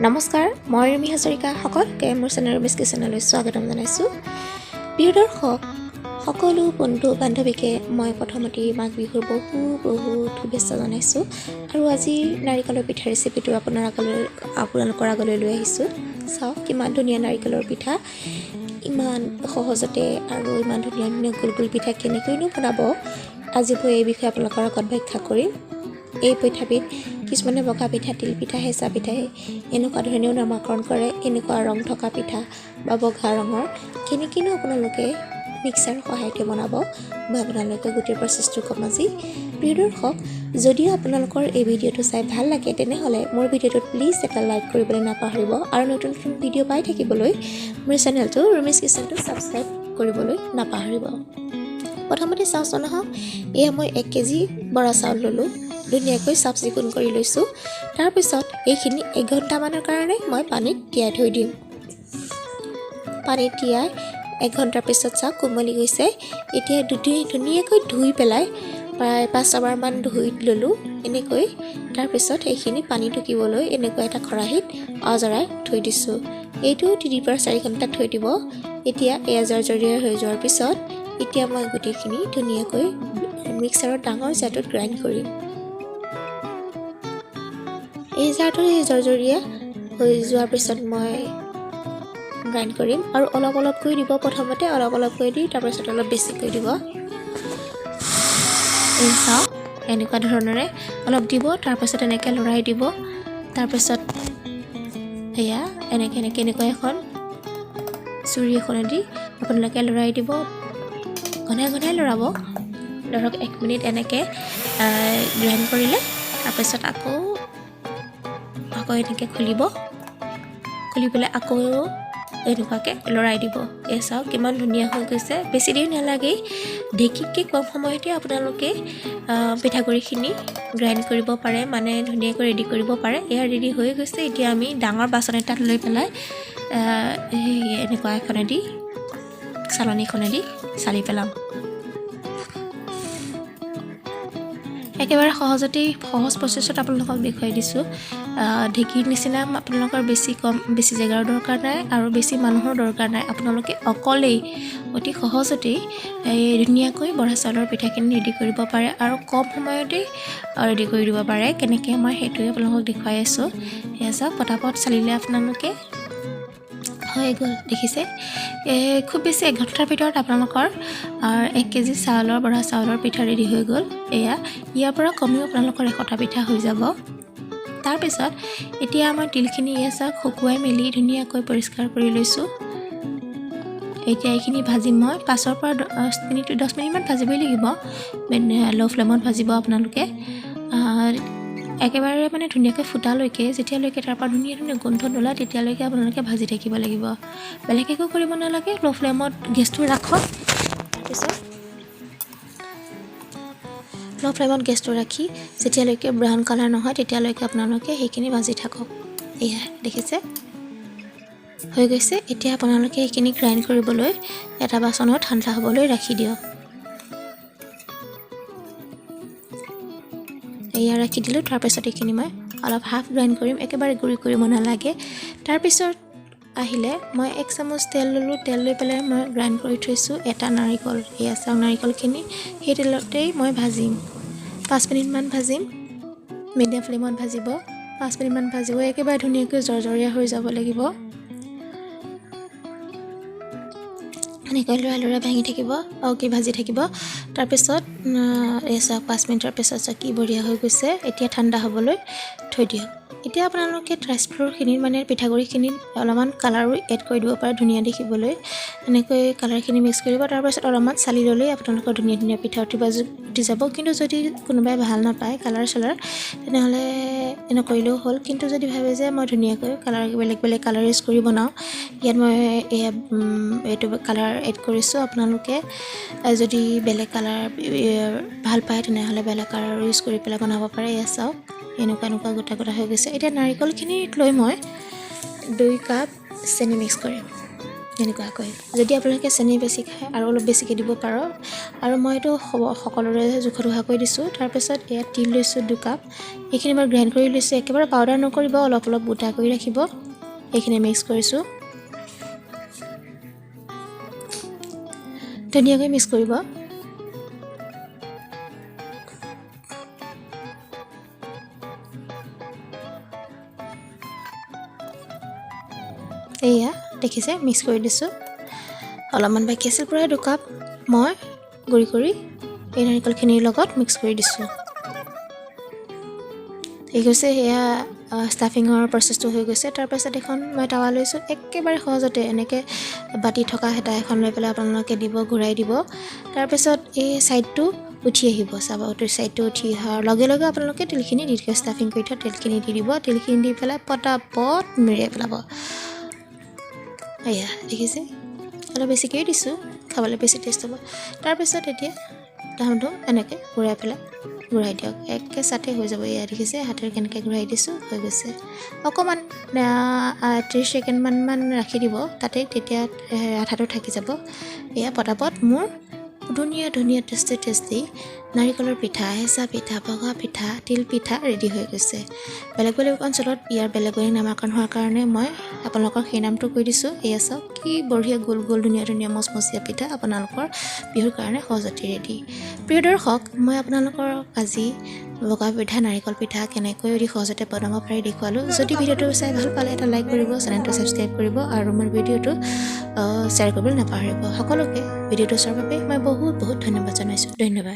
নমস্কাৰ, মই ৰিমি হাজৰিকা সকলোকে মোৰ চেনেল ৰিমিছ কিচেনলৈ স্বাগতম জনাইছোঁ। প্ৰিয় দৰ্শক, সকলো বন্ধু বান্ধৱীকে মই প্ৰথমতে মাঘ বিহুৰ বহুত শুভেচ্ছা জনাইছোঁ আৰু আজি নাৰিকলৰ পিঠা ৰেচিপিটো আপোনালোকৰ আগলৈ লৈ আহিছোঁ। চাওক কিমান ধুনীয়া নাৰিকলৰ পিঠা, ইমান সহজতে আৰু ইমান ধুনীয়া গোল পিঠা কেনেকৈনো বনাব, আজি মই এই বিষয়ে আপোনালোকৰ আগত ব্যাখ্যা কৰিম। এই পিঠাবিধ কিছুমানে বগা পিঠা, তিল পিঠা, হেঁচা পিঠাই এনেকুৱা ধৰণেও নামাকৰণ কৰে। এনেকুৱা ৰং থকা পিঠা বা বগা ৰঙৰ কেনেকৈনো আপোনালোকে মিক্সাৰৰ সহায়তে বনাব, মই আপোনালোকে গোটেই প্ৰচেছটো ক'ম আজি। প্ৰিয় দৰ্শক, যদিও আপোনালোকৰ এই ভিডিঅ'টো চাই ভাল লাগে তেনেহ'লে মোৰ ভিডিঅ'টোত প্লিজ এটা লাইক কৰিবলৈ নাপাহৰিব আৰু নতুন ভিডিঅ' পাই থাকিবলৈ মোৰ চেনেলটো ৰিমিছ কিচেনটো ছাবস্ক্ৰাইব কৰিবলৈ নাপাহৰিব। প্ৰথমতে চাওঁচোন আহক, এয়া মই 1 কেজি বৰা চাউল ল'লোঁ, ধুনীয়াকৈ চাফ চিকুণ কৰি লৈছোঁ। তাৰপিছত এইখিনি 1 ঘণ্টামানৰ কাৰণে মই পানীত তিয়াই থৈ দিম। পানীত তিয়াই 1 ঘণ্টাৰ পিছত চাওক কোমলি গৈছে। এতিয়া ধুনীয়াকৈ ধুই পেলাই প্ৰায় 5 বাৰমান ধুই ল'লোঁ এনেকৈ। তাৰপিছত এইখিনি পানী টুকিবলৈ এনেকুৱা এটা খৰাহীত অজৰাই থৈ দিছোঁ। এইটো 3 পৰা 4 ঘণ্টা থৈ দিব। এতিয়া এয়া জৰজৰীয়া হৈ যোৱাৰ পিছত এতিয়া মই গোটেইখিনি ধুনীয়াকৈ মিক্সাৰৰ ডাঙৰ জাৰটোত গ্ৰাইণ্ড কৰিম। এই জাৰটো জৰজৰীয়া হৈ যোৱাৰ পিছত মই গ্ৰাইণ্ড কৰিম আৰু অলপকৈ দিব। প্ৰথমতে অলপকৈ দি তাৰপিছত অলপ বেছিকৈ দিব। এই চাওক এনেকুৱা ধৰণেৰে অলপ দিব, তাৰপিছত এনেকৈ লৰাই দিব। তাৰপিছত এয়া এনেকৈ এখন চুৰি এখনেদি আপোনালোকে লৰাই দিব। ঘনাই লৰাব, ধৰক 1 মিনিট এনেকৈ গ্ৰাইণ্ড কৰিলে। তাৰপিছত আকৌ এনেকৈ খুলি পেলাই আকৌ এনেকুৱাকৈ লৰাই দিব। এই চাওক কিমান ধুনীয়া হৈ গৈছে। বেছি দেৰি নালাগেই, ঢেঁকীতকৈ কম সময়তে আপোনালোকে পিঠাগুড়িখিনি গ্ৰাইণ্ড কৰিব পাৰে, মানে ধুনীয়াকৈ ৰেডি কৰিব পাৰে। এয়া ৰেডি হৈ গৈছে। এতিয়া আমি ডাঙৰ বাচন এটাত লৈ পেলাই এনেকুৱা এখনেদি চালনীখনেদি চালি পেলাম। একেবাৰে সহজ প্ৰচেছত আপোনালোকক দেখুৱাই দিছোঁ। ঢেঁকীৰ নিচিনা আপোনালোকৰ বেছি জেগাৰ দৰকাৰ নাই আৰু বেছি মানুহৰ দৰকাৰ নাই। আপোনালোকে অকলেই অতি সহজতেই ধুনীয়াকৈ বৰা চাউলৰ পিঠাখিনি ৰেডি কৰিব পাৰে আৰু কম সময়তেই ৰেডি কৰি দিব পাৰে। কেনেকৈ মই সেইটোৱে আপোনালোকক দেখুৱাই আছোঁ। সেয়া চাওক পটাপট চালিলে আপোনালোকে হৈ গ'ল, দেখিছে। খুব বেছি 1 ঘণ্টাৰ ভিতৰত আপোনালোকৰ 1 কেজি বৰা চাউলৰ পিঠা ৰেডি হৈ গ'ল। ইয়াৰ পৰা কমেও আপোনালোকৰ 100টা পিঠা হৈ যাব। তাৰপিছত এতিয়া মই তিলখিনি চাওক শুকুৱাই মেলি ধুনীয়াকৈ পৰিষ্কাৰ কৰি লৈছোঁ। এতিয়া এইখিনি ভাজিম মই 5 পৰা 10 মিনিটমান ভাজিবই লাগিব। ল' ফ্লেমত ভাজিব আপোনালোকে, একেবাৰে মানে ধুনীয়াকৈ ফুটালৈকে, যেতিয়ালৈকে তাৰপৰা ধুনীয়া গোন্ধ নোলায় তেতিয়ালৈকে আপোনালোকে ভাজি থাকিব লাগিব। বেলেগ একো কৰিব নালাগে, ল' ফ্লেমত গেছটো ৰাখক। তাৰপিছত ল' ফ্লেমত গেছটো ৰাখি যেতিয়ালৈকে ব্ৰাউন কালাৰ নহয় তেতিয়ালৈকে আপোনালোকে সেইখিনি ভাজি থাকক। এয়া দেখিছে হৈ গৈছে। এতিয়া আপোনালোকে এইখিনি গ্ৰাইণ্ড কৰিবলৈ এটা বাচনত ঠাণ্ডা হ'বলৈ ৰাখি দিয়ক। এয়া ৰাখি দিলোঁ। তাৰপিছত এইখিনি মই অলপ হাফ গ্ৰাইণ্ড কৰিম, একেবাৰে গুড়ি কৰিব নালাগে। তাৰপিছত আহিলে মই 1 চামুচ তেল ল'লোঁ। তেল লৈ পেলাই মই গ্ৰাইণ্ড কৰি থৈছোঁ এটা নাৰিকল। এয়া চাওক নাৰিকলখিনি সেই তেলতেই মই ভাজিম। 5 মিনিটমান ভাজিম, মিডিয়াম ফ্লেমত ভাজিব। 5 মিনিটমান ভাজিব, একেবাৰে ধুনীয়াকৈ জৰজৰীয়া হৈ যাব লাগিব। এনেকৈ লৰাই ভাঙি থাকিব, ভাজি থাকিব। তাৰপিছত এই চাওক 5 মিনিটৰ পিছত চাওক কি বঢ়িয়া হৈ গৈছে। এতিয়া ঠাণ্ডা হ'বলৈ থৈ দিয়ক। এতিয়া আপোনালোকে ৰাইচ ফ্ল'ৰখিনিত মানে পিঠাগুড়িখিনিত অলপমান কালাৰো এড কৰি দিব পাৰে ধুনীয়া দেখিবলৈ। এনেকৈ কালাৰখিনি মিক্স কৰিব। তাৰপিছত অলপমান চালি ল'লেই আপোনালোকৰ ধুনীয়া পিঠা উঠি যাব। কিন্তু যদি কোনোবাই ভাল নাপায় কালাৰ তেনেহ'লে নকৰিলেও হ'ল। কিন্তু যদি ভাবে যে মই ধুনীয়াকৈ বেলেগ কালাৰ ইউজ কৰি বনাওঁ, ইয়াত মই এইটো কালাৰ এড কৰিছোঁ। আপোনালোকে যদি বেলেগ কালাৰ ভাল পায় তেনেহ'লে বেলেগ কালাৰ ইউজ কৰি পেলাই বনাব পাৰে। এয়া চাওক এনেকুৱা গোটা হৈ গৈছে। এতিয়া নাৰিকলখিনিত লৈ মই 2 কাপ চেনি মিক্স কৰিম। এনেকুৱাকৈ যদি আপোনালোকে চেনি বেছি খায় আৰু অলপ বেছিকৈ দিব পাৰ আৰু মইতো সকলোৰে জোখত হোৱাকৈ দিছোঁ তাৰপিছত ইয়াত তিল লৈছোঁ 2 কাপ এইখিনি মই গ্ৰাইণ্ড কৰি লৈছোঁ একেবাৰে পাউডাৰ নকৰিব অলপ অলপ গোটা কৰি ৰাখিব এইখিনি মিক্স কৰিছোঁ ধুনীয়াকৈ মিক্স কৰিব এয়া দেখিছে মিক্স কৰি দিছোঁ অলপমান বাকী আছিল প্ৰায় 2 কাপ মই গুড়ি কৰি এই নাৰিকলখিনিৰ লগত মিক্স কৰি দিছোঁ এই গৈছে সেয়া ষ্টাফিঙৰ প্ৰচেছটো হৈ গৈছে তাৰপাছত এখন মই টাৱা লৈছোঁ একেবাৰে সহজতে এনেকৈ বাতি থকা হেতা এখন লৈ পেলাই আপোনালোকে দিব ঘূৰাই দিব তাৰপিছত এই ছাইডটো উঠি আহিব চাব ছাইডটো উঠি অহাৰ লগে লগে আপোনালোকে তেলখিনি দি দিব ষ্টাফিং কৰি থোৱা তেলখিনি দি দিব তেলখিনি দি পেলাই পটাপট মেৰিয়াই পেলাব এয়া দেখিছে অলপ বেছিকৈ দিছোঁ খাবলৈ বেছি টেষ্ট হ'ব তাৰপিছত এতিয়া ধামটো এনেকৈ ঘূৰাই দিয়ক একে চাটে হৈ যাব এয়া দেখিছে হাতেৰে কেনেকৈ ঘূৰাই দিছোঁ হৈ গৈছে অকণমান 30 ছেকেণ্ডমান ৰাখি দিব তাতে তেতিয়া আঠাটো থাকি যাব এয়া পটাপট মোৰ ধুনীয়া ধুনীয়া টেষ্টি নাৰিকলৰ পিঠা হেঁচা পিঠা বগা পিঠা তিল পিঠা ৰেডি হৈ গৈছে বেলেগ বেলেগ অঞ্চলত ইয়াৰ বেলেগ বেলেগ নামাকৰণ হোৱাৰ কাৰণে মই আপোনালোকক সেই নামটো কৈ দিছোঁ এয়া চাওক কি বঢ়িয়া গোল গোল ধুনীয়া ধুনীয়া মচমচীয়া পিঠা আপোনালোকৰ বিহুৰ কাৰণে সহজতে ৰেডি প্ৰিয় দৰ্শক মই আপোনালোকৰ আজি বগা পিঠা নাৰিকল পিঠা কেনেকৈ অতি সহজতে বনাব পাৰি দেখুৱালোঁ যদি ভিডিঅ'টো চাই ভাল পালে এটা লাইক কৰিব চেনেলটো ছাবস্ক্ৰাইব কৰিব আৰু মোৰ ভিডিঅ'টো শ্বেয়াৰ কৰিবলৈ নাপাহৰিব সকলোকে ভিডিঅ'টো চোৱাৰ বাবে মই বহুত বহুত ধন্যবাদ জনাইছোঁ ধন্যবাদ